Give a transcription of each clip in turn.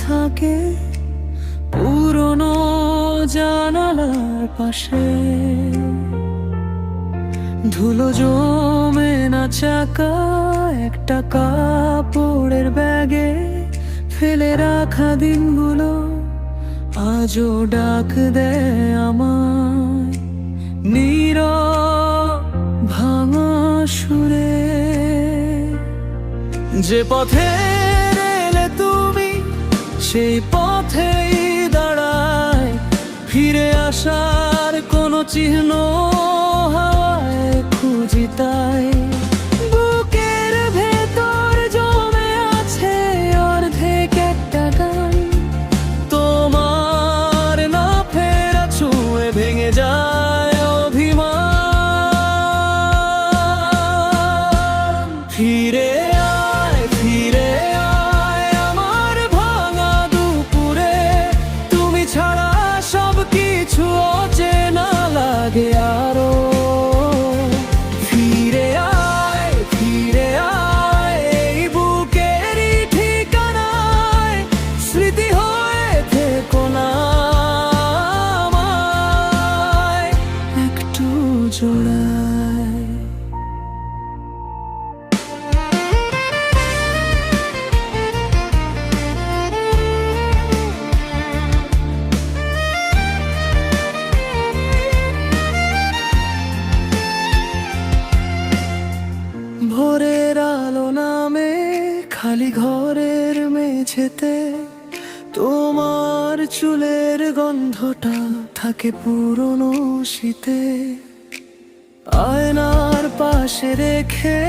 থাকে পুরনো জানালার পাশে। ধুলো জমে না চাকা একটা কাপড়ের ব্যাগে, ফেলে রাখা দিনগুলো আজও ডাক দেয় আমায় নীরব ভাঙা সুরে। যে পথে এলে তুমি সেই পথেই দাঁড়ায়, ফিরে আসার কোনো চিহ্ন হাওয়ায় খুঁজি তাই। বুকের ভেতর জমে আছে অর্ধেক একটা গান, তোমার না ফেরা ছুঁয়ে ভেঙে যায় অভিমান। ফিরে আয়, ফিরে আয় আমার ভাঙা দুপুরে, তুমি ছাড়া সব কিছু অচেনা লাগে আরো। ফিরে আয়, ফিরে আয় এই বুকেরই ঠিকানায়, স্মৃতি হয়ে থেকো না আমায় একটু জোড়ায়। ভোরের আলো নামে খালি ঘরের মেঝেতে, তোমার চুলের গন্ধটা থাকে পুরনো শীতে। আয়নার পাশে রেখে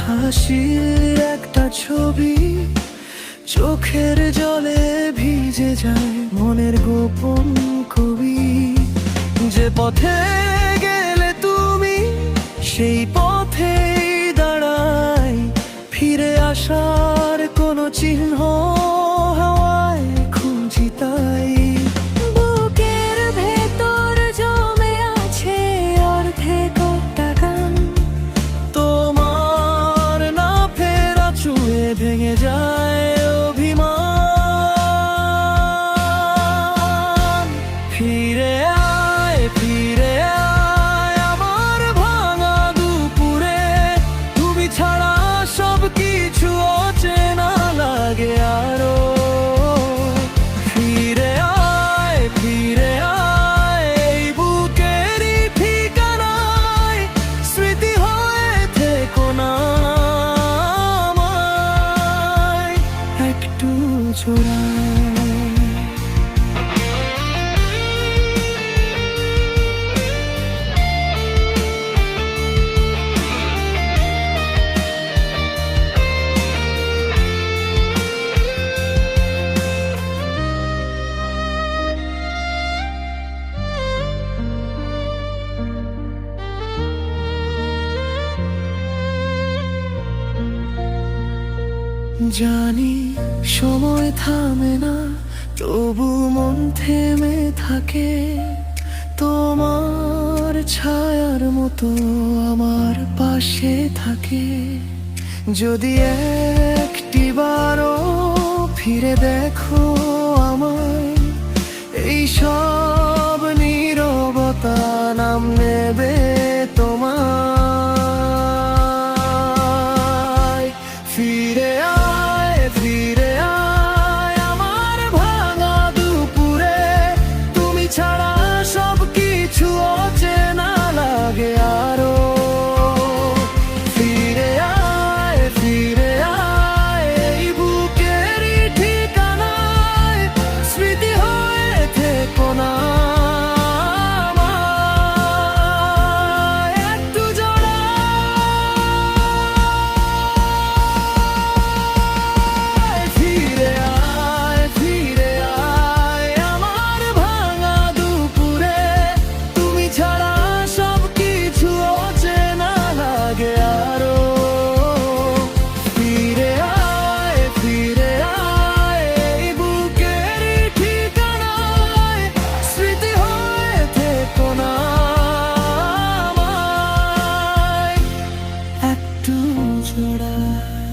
হাসির একটা ছবি, চোখের জলে ভিজে যায় মনের গোপন কবি। যে পথে গেলে তুমি সেই পথেই দাঁড়াই, ফিরে আসার কোনো চিহ্ন হাওয়ায় খুঁজি তাই। বুকের ভেতর জমে আছে অর্ধেক একটা গান, তোমার না ফেরা ছুঁয়ে ভেঙে যায় অভিমান। ফিরে আয়, ফিরে আয় আমার ভাঙা দুপুরে, তুমি ছাড়া সব কিছু অচেনা লাগে আরো। ফিরে আয়, ফিরে আয় এই বুকেরই ঠিকানায়, স্মৃতি হয়ে থেকো না আমায় একটু জোড়ায়। জানি সময় থামে না, তবু মন থেমে থাকে তোমার ছায়ার মতো আমার পাশে থাকে। যদি একটিবারও ফিরে দেখো আমায়, এই সব নীরবতা নাম নেবে তোমায়। ফিরে আয়, ফিরে আয় আমার ভাঙা দুপুরে, তুমি ছাড়া সব কিছু অচেনা লাগে আরো। ফিরে আয়, ফিরে আয় এই বুকেরই ঠিকানায়, স্মৃতি হয়ে থেকো না আমায় একটু জোড়ায়। ফিরে আয়, ফিরে আয় আমার ভাঙা দুপুরে, তুমি ছাড়া সব কিছু অচেনা লাগে আরো। ফিরে আয়, ফিরে আয় এই বুকেরই ঠিকানায়, স্মৃতি হয়ে থেকো না আমায় একটু জোড়ায়।